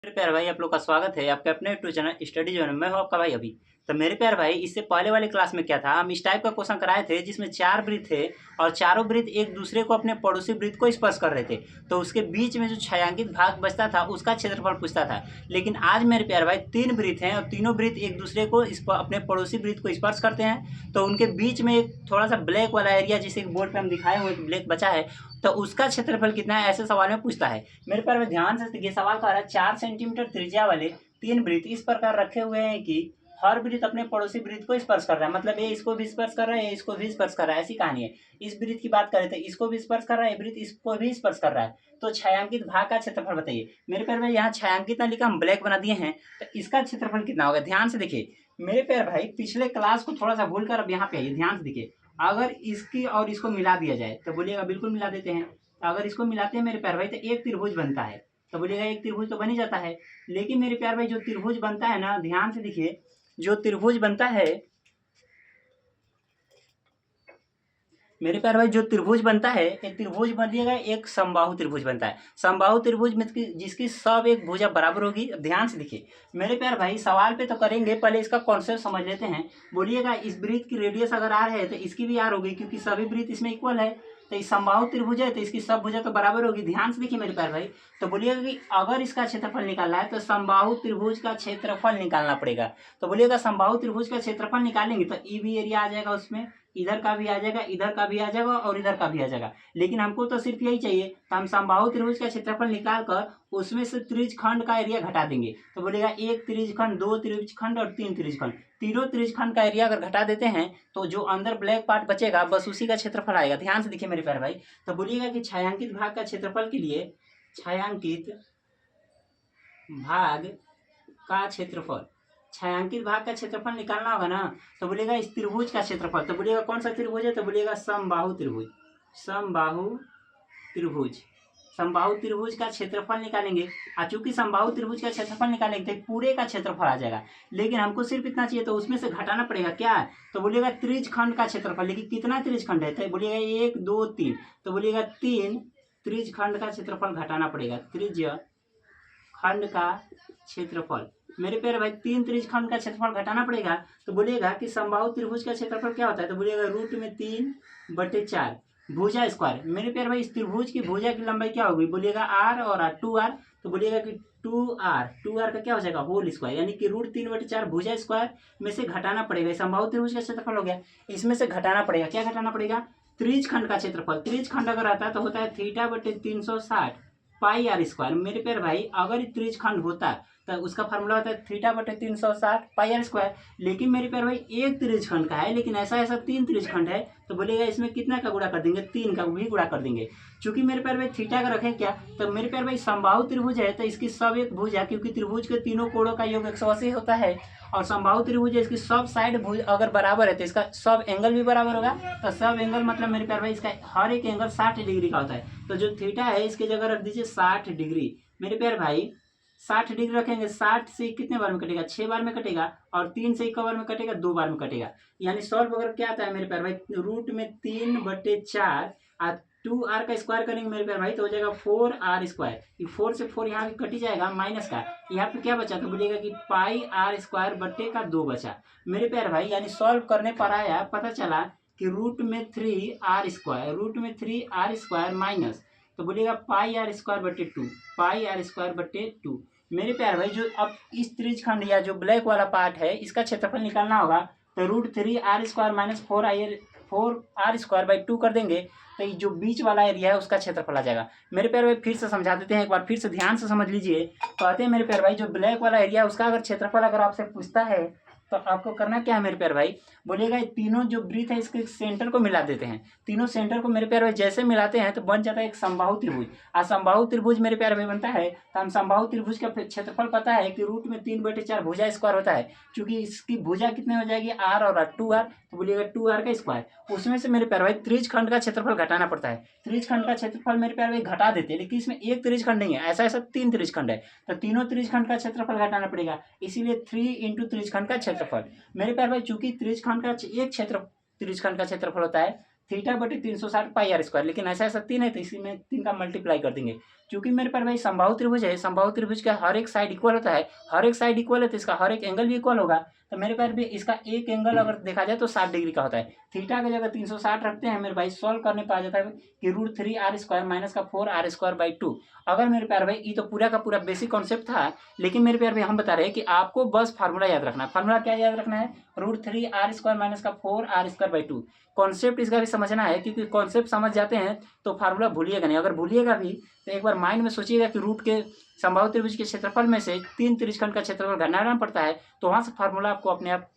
मेरे प्यारे भाई, आप लोग का स्वागत है आपके अपने यूट्यूब चैनल स्टडी जोन में। मैं हूं आपका भाई अभी। तो मेरे प्यारे भाई, इससे पहले वाले क्लास में क्या था, हम इस टाइप का क्वेश्चन कराए थे जिसमें 4 वृत्त थे और चारों वृत्त एक दूसरे को अपने पड़ोसी वृत्त को स्पर्श कर रहे थे। तो उसके बीच में जो छायांकित भाग बचता था उसका क्षेत्रफल पूछता था। लेकिन आज मेरे प्यारे भाई 3 वृत्त हैं और तीनों वृत्त एक दूसरे को अपने पड़ोसी वृत्त को स्पर्श करते हैं। तो उनके बीच में एक थोड़ा सा ब्लैक वाला एरिया, जिसे बोर्ड पर हम दिखाए हुए ब्लैक बचा है, तो उसका क्षेत्रफल कितना है, ऐसे सवाल में पूछता है। मेरे प्यारे भाई ध्यान से देखिए, सवाल कह रहा है 4 सेंटीमीटर त्रिज्या वाले 3 वृत्त इस प्रकार रखे हुए हैं कि हर वृत्त अपने पड़ोसी वृत्त को स्पर्श कर रहा है। मतलब ये इसको भी स्पर्श कर रहा है, ये इसको भी स्पर्श कर रहा है, ऐसी कहानी है। इस वृत्त की बात करें तो इसको भी स्पर्श कर रहा है, ये वृत्त इसको भी स्पर्श कर रहा है। तो छायांकित भाग का क्षेत्रफल बताइए। मेरे प्यारे भाई यहाँ छायांकित ना लिखा, हम ब्लैक बना दिए हैं, तो इसका क्षेत्रफल कितना होगा। ध्यान से देखिए मेरे प्यारे भाई, पिछले क्लास को थोड़ा सा भूल कर अब यहाँ पे आइए, ध्यान से देखिए। अगर इसकी और इसको मिला दिया जाए तो बोलिएगा बिल्कुल मिला देते हैं। अगर इसको मिलाते हैं मेरे प्यारे भाई तो एक त्रिभुज बनता है। तो बोलिएगा एक त्रिभुज तो बन ही जाता है। लेकिन मेरे प्यारे भाई जो त्रिभुज बनता है ना, ध्यान से देखिए, जो त्रिभुज बनता है मेरे प्यारे भाई, जो त्रिभुज बनता है, एक त्रिभुज बनिएगा, एक समबाहु त्रिभुज बनता है। समबाहु त्रिभुज में जिसकी सब एक भुजा बराबर होगी। अब ध्यान से देखिए मेरे प्यारे भाई, सवाल पे तो करेंगे, पहले इसका कॉन्सेप्ट समझ लेते हैं। बोलिएगा इस वृत्त की रेडियस अगर आर है तो इसकी भी आर होगी, क्योंकि सभी वृत्त इसमें इक्वल है। तो इस समबाहु त्रिभुज है तो इसकी सब भुजा तो बराबर होगी। ध्यान से देखिए मेरे प्यारे भाई, तो बोलिएगा कि अगर इसका क्षेत्रफल निकालना है तो समबाहु त्रिभुज का क्षेत्रफल निकालना पड़ेगा। तो बोलिएगा समबाहु त्रिभुज का क्षेत्रफल निकालेंगे तो ई भी एरिया आ जाएगा, उसमें इधर का भी आ जाएगा, इधर का भी आ जाएगा और इधर का भी आ जाएगा। लेकिन हमको तो सिर्फ यही चाहिए, तो हम समबाहु त्रिभुज का क्षेत्रफल निकाल कर उसमें से त्रिज्यखंड का एरिया घटा देंगे। तो बोलेगा एक त्रिज्यखंड, दो त्रिज्यखंड और तीन त्रिज्यखंड, तीनों त्रिज्यखंड का एरिया अगर घटा देते हैं तो जो अंदर ब्लैक पार्ट बचेगा बस उसी का क्षेत्रफल आएगा। ध्यान से देखिए मेरे प्यारे भाई, तो बोलिएगा कि छायांकित भाग का क्षेत्रफल के लिए छायांकित भाग का क्षेत्रफल, छायांकित भाग का क्षेत्रफल निकालना होगा ना। तो बोलेगा इस त्रिभुज का क्षेत्रफल। तो बोलेगा कौन सा त्रिभुज है, तो बोलेगा समबाहु त्रिभुज। समबाहु त्रिभुज, समबाहु त्रिभुज का क्षेत्रफल निकालेंगे। चूंकि समबाहु त्रिभुज का क्षेत्रफल निकालेंगे तो पूरे का क्षेत्रफल आ जाएगा। लेकिन हमको सिर्फ इतना चाहिए, तो उसमें से घटाना पड़ेगा क्या। तो बोलिएगा त्रिज्यखंड का क्षेत्रफल। लेकिन कितना त्रिज्यखंड है, तो बोलिएगा 1 2 3, तो बोलिएगा 3 त्रिज्यखंड का क्षेत्रफल घटाना पड़ेगा। त्रिज्यखंड का क्षेत्रफल मेरे प्यारे भाई, 3 त्रिज्यखंड का क्षेत्रफल घटाना पड़ेगा। तो बोलिएगा कि समबाहु त्रिभुज का क्षेत्रफल क्या होता है, तो बोलिएगा √3/4 भुजा स्क्वायर। मेरे प्यारे भाई, इस त्रिभुज की भुजा की लंबाई क्या होगी, बोलिएगा r और r 2r। तो बोलिएगा कि 2r का क्या हो जाएगा, होल स्क्वायर, यानी कि √3/4 भुजा स्क्वायर में से घटाना पड़ेगा। समबाहु त्रिभुज का क्षेत्रफल हो गया, इसमें से घटाना पड़ेगा। क्या घटाना पड़ेगा, त्रिज्यखंड का क्षेत्रफल। त्रिज्यखंड अगर आता है तो होता है θ/360 पाई आर स्क्वायर। मेरे प्यारे भाई, अगर त्रिज्यखंड होता तो उसका फार्मूला होता है θ/360 पाई आर स्क्वायर। लेकिन मेरे प्यारे भाई एक त्रिज्यखंड का है, लेकिन ऐसा 3 त्रिज्यखंड है, तो बोलेगा इसमें कितना का गुणा कर देंगे, 3 का भी गुणा कर देंगे। चूंकि मेरे प्यारे भाई थीटा का रखें क्या, तो मेरे प्यारे भाई समबाहु त्रिभुज है तो इसकी सब एक भुज है, क्योंकि त्रिभुज के तीनों कोणों का योग 180 होता है। और समबाहु त्रिभुज है, इसकी सब साइड भुज अगर बराबर है तो इसका सब एंगल भी बराबर होगा। तो सब एंगल मतलब मेरे प्यारे भाई इसका हर एक एंगल 60 डिग्री का होता है। तो जो थीटा है इसकी जगह रख दीजिए 60 डिग्री। मेरे प्यारे भाई 60 डिग्री रखेंगे, 60 से कितने बार में कटेगा, 6 बार में कटेगा, और 3 से 1 बार में कटेगा, 2 बार में कटेगा। यानी सॉल्व अगर क्या आता है मेरे प्यारे भाई, √3/4 और 2r का स्क्वायर करेंगे मेरे प्यारे भाई तो हो जाएगा 4r²। 4 से 4 यहाँ कट ही जाएगा, माइनस का। यहाँ पे क्या बचा, तो बोलिएगा कि πr²/2 बचा मेरे प्यारे भाई। यानी सॉल्व करने पर आया, पता चला कि √3r² माइनस, तो बोलिएगा πr²/2, πr²/2। मेरे प्यारे भाई, जो अब इस त्रिज्यखंड या जो ब्लैक वाला पार्ट है इसका क्षेत्रफल निकालना होगा, तो √3r² - 4r²/2 कर देंगे, तो ये जो बीच वाला एरिया है उसका क्षेत्रफल आ जाएगा। मेरे प्यारे भाई फिर से समझा देते हैं, एक बार फिर से ध्यान से समझ लीजिए। कहते हैं मेरे प्यारे भाई, जो ब्लैक वाला एरिया है उसका अगर क्षेत्रफल अगर आपसे पूछता है तो आपको करना क्या है मेरे प्यारे भाई, बोलिएगा ये तीनों जो वृत्त है इसके सेंटर को मिला देते हैं। तीनों सेंटर को मेरे प्यारे भाई जैसे मिलाते हैं तो बन जाता है एक समबाहु त्रिभुज। समबाहु त्रिभुज मेरे प्यारे भाई बनता है, तो हम समबाहु त्रिभुज का क्षेत्रफल पता है कि √3/4 भुजा स्क्वायर होता है। क्योंकि इसकी भुजा कितने हो जाएगी, r और r, 2r, तो बोलिएगा 2r का स्क्वायर। उसमें से मेरे प्यारे भाई त्रिज्यखंड का क्षेत्रफल घटाना पड़ता है। त्रिज्यखंड का क्षेत्रफल मेरे प्यारे भाई घटा देते हैं, लेकिन इसमें एक त्रिज्यखंड नहीं है, ऐसा 3 त्रिज्यखंड है, तो तीनों त्रिज्यखंड का क्षेत्रफल घटाना पड़ेगा। इसीलिए 3 × त्रिज्यखंड का क्षेत्रफल। मेरे प्यारे भाई चूंकि त्रिज्यखंड का एक त्रिज्यखंड का क्षेत्रफल होता है थीटा बटे 360 पाई आर स्क्वायर, लेकिन ऐसा ऐसा 3 है तो इसी में 3 का मल्टीप्लाई कर देंगे। क्योंकि मेरे पास भाई समबाहु त्रिभुज है, समबाहु त्रिभुज का हर एक साइड इक्वल होता है, हर एक साइड इक्वल है तो इसका हर एक एंगल भी इक्वल होगा। तो मेरे पास भी इसका एक एंगल अगर देखा जाए तो 60 डिग्री का होता है। थीटा की जगह 360 रखते हैं मेरे भाई, सॉल्व करने पर आ जाता है कि √3r² माइनस का 4r²/2। अगर मेरे प्यार भाई ये तो पूरा का पूरा बेसिक कॉन्सेप्ट था, लेकिन मेरे प्यार भाई हम बता रहे हैं कि आपको बस फार्मूला याद रखना है। फार्मूला क्या याद रखना है? √3r² माइनस का 4r²/2। कॉन्सेप्ट इसका भी समझना है, क्योंकि कॉन्सेप्ट समझ जाते हैं तो फार्मूला भूलिएगा नहीं। अगर भूलिएगा भी तो एक बार माइंड में सोचिएगा कि रूट के समबाहु त्रिभुज के क्षेत्रफल में से 3 त्रिज्यखंड का क्षेत्रफल घटाना पड़ता है, तो वहां से फार्मूला आपको अपने आप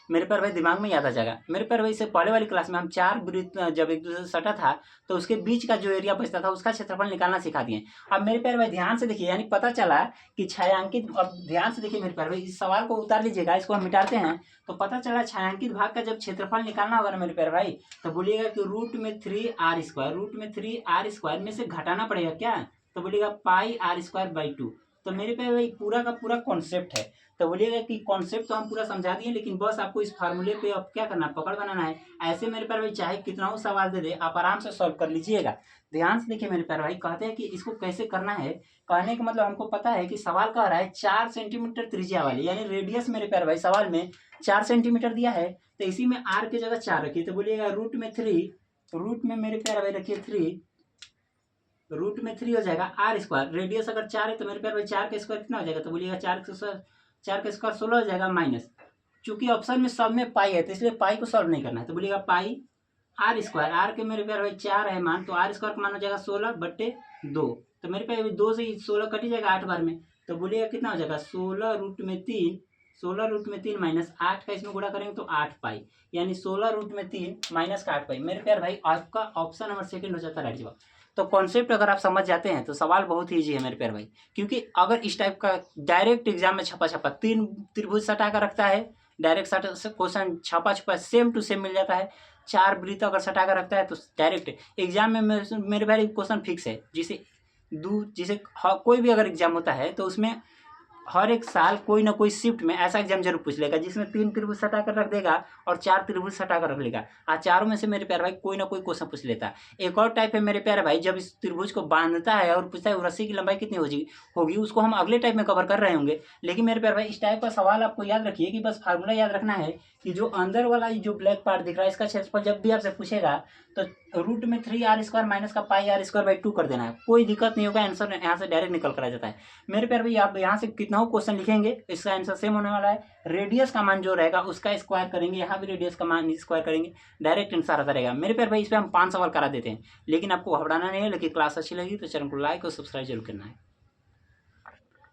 मेरे पर भाई दिमाग में याद आ जाएगा। मेरे पर भाई से पहले वाली क्लास में हम 4 वृत्त जब एक दूसरे से सटा था तो उसके बीच का जो एरिया बचता था उसका क्षेत्रफल निकालना सिखा दिए। अब मेरे प्यारे भाई ध्यान से देखिए, यानी पता चला कि छायांकित, अब ध्यान से देखिए मेरे प्यारे भाई, इस सवाल को उतार लीजिएगा, इसको हम मिटाते हैं तो पता चला छायांकित भाग का जब क्षेत्रफल निकालना होगा ना मेरे प्यारे भाई, तो बोलिएगा कि √3r² में से घटाना पड़ेगा क्या, तो बोलिएगा πr²/2। तो मेरे प्यारे भाई पूरा का पूरा कॉन्सेप्ट है। तो बोलिएगा कि कॉन्सेप्ट तो हम पूरा समझा दिए, लेकिन बस आपको इस फार्मूले पे अब क्या करना है, पकड़ बनाना है। ऐसे मेरे प्यारे भाई चाहे कितना हो सवाल दे दे, आप आराम से सॉल्व कर लीजिएगा। ध्यान से देखिए मेरे प्यारे भाई, कहते हैं कि इसको कैसे करना है। कहने का मतलब हमको पता है कि सवाल कह रहा है 4 सेंटीमीटर त्रिज्या वाली, यानी रेडियस मेरे प्यारे भाई सवाल में 4 सेंटीमीटर दिया है, तो इसी में r की जगह 4 रखिए। तो बोलिएगा रूट में मेरे प्यारे भाई रखिए 3, रूट में 3 हो जाएगा r²। रेडियस अगर 4 है तो मेरे प्यारे भाई 4 का स्क्वायर कितना हो जाएगा, तो बोलिएगा 4 का स्क्वायर 16 हो जाएगा माइनस। चूंकि ऑप्शन में सब में पाई है तो इसलिए पाई को सॉल्व नहीं करना है, तो बोलिएगा पाई r²। आर के मेरे प्यारे भाई 4 है मान, तो r² का मान हो जाएगा 16/2। तो मेरे प्यारे 2 से 16 कट जाएगा 8 बार में, तो बोलिएगा कितना हो जाएगा 16√3 माइनस 8 का इसमें गुणा करेंगे तो 8 पाई, यानी 16√3 माइनस का 8 पाई। मेरे प्यारे भाई आपका ऑप्शन नंबर सेकंड हो जाता है राइट जवाब। तो कॉन्सेप्ट अगर आप समझ जाते हैं तो सवाल बहुत ही ईजी है मेरे प्यारे भाई। क्योंकि अगर इस टाइप का डायरेक्ट एग्जाम में छपा 3 त्रिभुज सटा कर रखता है, डायरेक्ट क्वेश्चन छपा सेम टू सेम मिल जाता है। 4 वृत्त अगर सटा कर रखता है तो डायरेक्ट एग्जाम में मेरे भाई क्वेश्चन फिक्स है। जिसे कोई भी अगर एग्जाम होता है तो उसमें हर एक साल कोई ना कोई शिफ्ट में ऐसा एग्जाम जरूर पूछ लेगा जिसमें 3 त्रिभुज सटा कर रख देगा और 4 त्रिभुज सटा कर रख लेगा। आज चारों में से मेरे प्यारे भाई कोई ना कोई क्वेश्चन पूछ लेता है। एक और टाइप है मेरे प्यारे भाई, जब इस त्रिभुज को बांधता है और पूछता है रस्सी की लंबाई कितनी होगी, उसको हम अगले टाइप में कवर कर रहे होंगे। लेकिन मेरे प्यारे भाई इस टाइप का सवाल आपको याद रखिए कि बस फार्मूला याद रखना है कि जो अंदर वाला जो ब्लैक पार्ट दिख रहा है इसका क्षेत्रफल जब भी आपसे पूछेगा तो रूट में 3r² माइनस का πr²/2 कर देना है। कोई दिक्कत नहीं होगा, आंसर यहाँ से डायरेक्ट निकल कर आ जाता है। मेरे प्यारे भाई आप यहाँ से कितना क्वेश्चन लिखेंगे इसका आंसर सेम होने वाला है। रेडियस का मान जो रहेगा उसका स्क्वायर करेंगे, यहाँ भी रेडियस का मान स्क्वायर करेंगे, डायरेक्ट आंसर आता रहेगा। मेरे प्यारे भाई इस पर हम 5 सवाल करा देते हैं, लेकिन आपको घबराना नहीं है। लेकिन क्लास अच्छी लगी तो चैनल को लाइक और सब्सक्राइब जरूर करना है।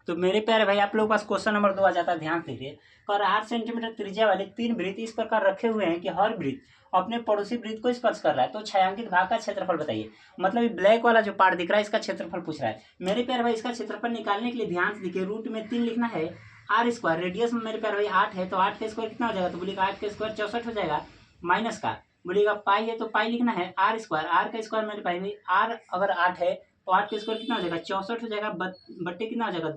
तो मेरे प्यारे भाई आप लोगों के पास क्वेश्चन नंबर 2 आ जाता है, ध्यान से देखिए। और 8 सेंटीमीटर त्रिज्या वाले 3 वृत्त इस प्रकार रखे हुए हैं कि हर वृत्त अपने पड़ोसी वृत्त को स्पर्श कर रहा है, तो छायांकित भाग का क्षेत्रफल बताइए। मतलब ये ब्लैक वाला जो पार्ट दिख रहा है इसका क्षेत्रफल पूछ रहा है। मेरे प्यारे भाई इसका क्षेत्रफल निकालने के लिए ध्यान से देखिए, रूट में 3 लिखना है, r²। रेडियस में मेरे प्यारे भाई 8 है तो 8 का स्क्वायर कितना हो जाएगा, तो बोलिएगा 8 का स्क्वायर 64 हो जाएगा माइनस का, बोलिएगा पाई है तो पाई लिखना है r²। आर का स्क्वायर मेरे भाई भाई आर अगर 8 है तो 8 का स्क्वायर कितना हो जाएगा 64 हो जाएगा, बट्टे कितना हो जाएगा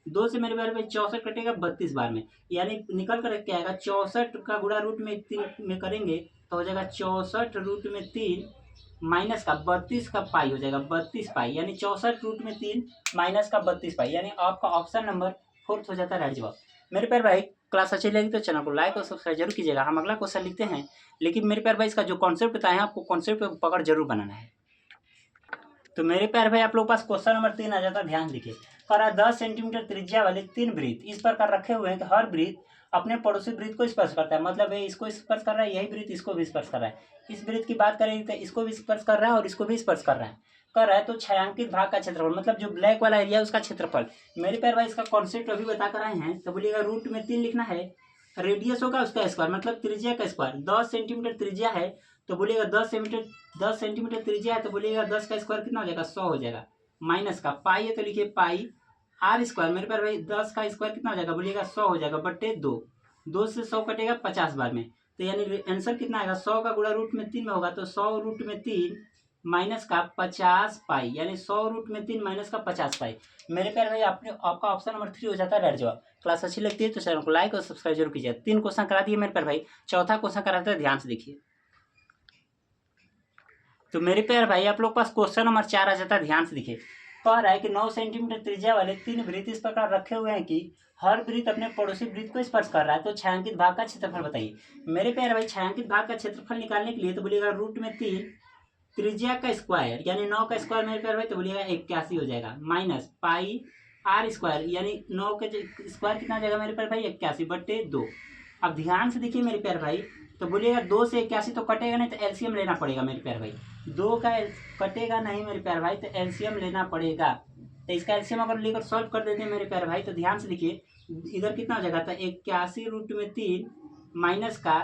2 से मेरे भाई 64 कटेगा 32 बार में, यानी निकल कर क्या आएगा 64 का गुणा रूट में 3 में करेंगे तो हो जाएगा 64 रूट में 3 माइनस का 32 का पाई हो जाएगा 32 पाई, यानी 64 रूट में 3 माइनस का 32 पाई, यानी आपका ऑप्शन नंबर 4 हो जाता है राइट जवाब। मेरे प्यारे भाई क्लास अच्छी लगी तो चैनल को लाइक और सब्सक्राइब जरूर कीजिएगा। हम अगला क्वेश्चन लिखते हैं, लेकिन मेरे प्यारे भाई इसका जो कॉन्सेप्ट बताए हैं आपको कॉन्सेप्ट पर पकड़ जरूर बनाना है। तो मेरे प्यारे भाई आप लोग पास क्वेश्चन नंबर 3 आ जाता है, ध्यान देखिए। 10 सेंटीमीटर त्रिज्या वाले 3 वृत्त इस प्रकार रखे हुए हैं कि हर वृत्त अपने पड़ोसी वृत्त को स्पर्श करता है। मतलब ये इसको स्पर्श कर रहा है, यही वृत्त इसको भी स्पर्श कर रहा है। इस वृत्त की बात करेंगे तो इसको भी स्पर्श कर रहा है और इसको भी स्पर्श कर रहा है। तो छायांकित भाग का क्षेत्रफल, मतलब जो ब्लैक वाला एरिया है उसका क्षेत्रफल। मेरे प्यारे भाई इसका कॉन्सेप्ट अभी बता कर आए हैं, तो बोलिएगा रूट में 3 लिखना है, रेडियस होगा उसका स्क्वायर, मतलब त्रिज्या का स्क्वायर। 10 सेंटीमीटर त्रिज्या है तो बोलिएगा 10 सेंटीमीटर त्रिज्या है तो बोलिएगा 10 का स्क्वायर कितना हो जाएगा 100 हो जाएगा, माइनस का पाई है तो लिखिए पाई r²। मेरे पास भाई 10 का स्क्वायर कितना हो जाएगा, बोलिएगा 100 हो जाएगा, बट्टे 2 से 100 कटेगा 50 बार में, तो यानी आंसर कितना आएगा 100 का गुणा रूट में 3 में होगा तो 100 रूट में 3 माइनस का 50 पाई, यानी 100 रूट में 3 माइनस का 50 पाई। मेरे प्यारे भाई आपका ऑप्शन नंबर 3 हो जाता है राइट जवाब। क्लास अच्छी लगती है तो चैनल को लाइक और सब्सक्राइब जरूर कीजिए। 3 क्वेश्चन करा दिए मेरे प्यारे भाई, चौथा क्वेश्चन कराते हैं, ध्यान से देखिए। तो मेरे प्यारे भाई आप लोग के पास क्वेश्चन नंबर 4 आ जाता है, ध्यान से देखिए। कह रहा है कि 9 सेंटीमीटर त्रिज्या वाले 3 वृत्त इस प्रकार रखे हुए हैं कि हर वृत्त अपने पड़ोसी वृत्त को स्पर्श कर रहा है, तो छायांकित भाग का क्षेत्रफल बताइए। मेरे प्यारे भाई छायांकित भाग का क्षेत्रफल निकालने के लिए तो बोलिएगा √3 त्रिज्या का स्क्वायर यानी 9 का स्क्वायर मेरे प्यारे भाई तो बोलिएगा 81 हो जाएगा, माइनस पाई r स्क्वायर यानी 9 के स्क्वायर कितना हो जाएगा मेरे प्यारे भाई 81/2। अब ध्यान से देखिए मेरे प्यारे भाई, तो बोलिएगा 2 से 81 तो कटेगा नहीं, तो एलसीएम लेना पड़ेगा मेरे प्यारे भाई। 2 का कटेगा नहीं मेरे प्यारे भाई, तो एलसीएम लेना पड़ेगा। तो इसका एलसीएम अगर लेकर सॉल्व कर देते हैं मेरे प्यारे भाई, तो ध्यान से देखिए इधर कितना हो जाएगा, तो 81√3 माइनस का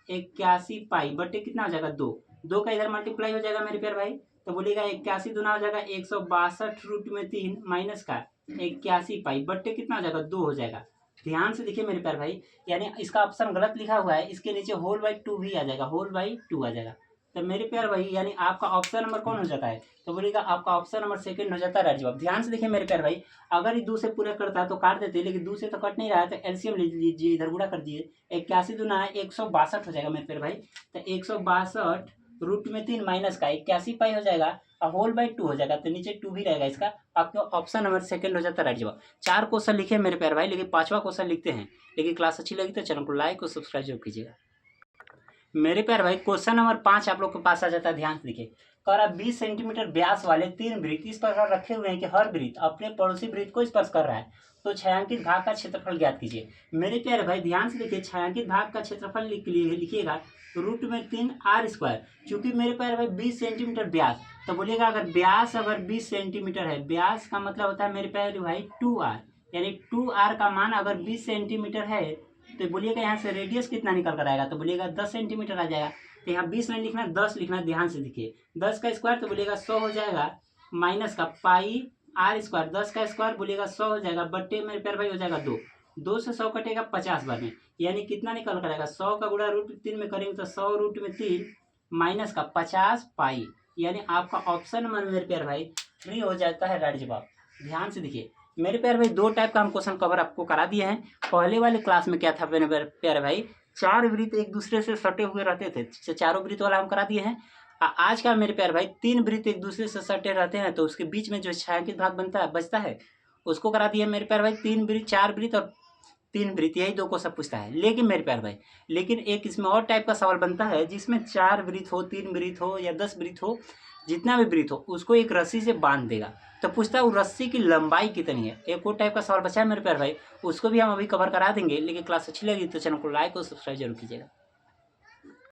81 पाई बटे कितना हो जाएगा 2 का इधर मल्टीप्लाई हो जाएगा मेरे प्यारे भाई, तो बोलिएगा 81 दूना हो जाएगा 162√3 माइनस का 81 पाई बट्टे कितना हो जाएगा 2 हो जाएगा। ध्यान से देखिए मेरे प्यारे भाई, यानी इसका ऑप्शन गलत लिखा हुआ है, इसके नीचे होल/2 भी आ जाएगा, होल/2 आ जाएगा। तो मेरे प्यारे भाई यानी आपका ऑप्शन नंबर कौन हो जाता है, तो बोलिएगा आपका ऑप्शन नंबर सेकंड हो जाता है राइट जवाब। ध्यान से देखिए मेरे प्यारे भाई, अगर ये 2 से पूरा करता है तो काट देते, लेकिन 2 से तो कट नहीं रहा है, तो एलसीएम ले लीजिए, इधर गुणा कर दिए, 81 दूना है 162 हो जाएगा मेरे प्यारे भाई। तो 162√3 माइनस का 81 पाई हो जाएगा और होल/2 हो जाएगा, तो नीचे 2 भी रहेगा, इसका आपका ऑप्शन नंबर सेकंड हो जाता है राइट जवाब। 4 क्वेश्चन लिखे मेरे प्यारे भाई, लेकिन 5वां क्वेश्चन लिखते हैं। लेकिन क्लास अच्छी लगी तो चैनल को लाइक और सब्सक्राइब जरूर कीजिएगा। मेरे प्यारे भाई क्वेश्चन नंबर 5 आप लोग के पास आ जाता है, ध्यान से देखिए। कह रहा 20 सेंटीमीटर व्यास वाले 3 वृत्त इस प्रकार रखे हुए हैं कि हर वृत्त अपने पड़ोसी वृत्त को स्पर्श कर रहा है, तो छायांकित भाग का क्षेत्रफल ज्ञात कीजिए। मेरे प्यारे भाई ध्यान से देखिए, छायांकित भाग का क्षेत्रफल लिखिएगा √3 r²। चूंकि मेरे प्यारे भाई 20 सेंटीमीटर व्यास, तो बोलिएगा अगर व्यास अगर 20 सेंटीमीटर है, व्यास का मतलब होता है मेरे प्यारे भाई 2r, यानी 2r का मान अगर 20 सेंटीमीटर है, तो बोलिएगा यहाँ से रेडियस कितना निकल कर आएगा, तो बोलिएगा 10 सेंटीमीटर आ जाएगा। तो यहाँ 20 नहीं लिखना, 10 लिखना, ध्यान से देखिए। 10 का स्क्वायर तो बोलिएगा 100 हो जाएगा, माइनस का पाई r², 10 का स्क्वायर बोलिएगा 100 हो जाएगा, बट्टे मेरे प्यारे भाई हो जाएगा 2 से 100 कटेगा 50 बार में, यानी कितना निकल कर आएगा, 100 का गुणा √3 में करेंगे तो 100√3 माइनस का 50 पाई, यानी आपका ऑप्शन नंबर मेरे प्यारे भाई 3 हो जाता है राइट जवाब। ध्यान से देखिए मेरे प्यारे भाई, 2 टाइप का हम क्वेश्चन कवर आपको करा दिए हैं। पहले वाले क्लास में क्या था मेरे प्यारे भाई, 4 वृत्त एक दूसरे से सटे हुए रहते थे, चारों वृत्त वाला हम करा दिए हैं। आज का मेरे प्यारे भाई 3 वृत्त एक दूसरे से सटे रहते हैं, तो उसके बीच में जो छायांकित भाग बचता है उसको करा दिया मेरे प्यारे भाई। 3 वृत्त, 4 वृत्त और 3 वृत्त, यही 2 को सब पूछता है। लेकिन मेरे प्यारे भाई, लेकिन एक इसमें और टाइप का सवाल बनता है जिसमें 4 वृत्त हो, 3 वृत्त हो या 10 वृत्त हो, जितना भी वृत्त हो उसको एक रस्सी से बांध देगा, तो पूछता है वो रस्सी की लंबाई कितनी है। एक और टाइप का सवाल बचा है मेरे प्यारे भाई, उसको भी हम अभी कवर करा देंगे। लेकिन क्लास अच्छी लगी तो चैनल को लाइक और सब्सक्राइब जरूर कीजिएगा।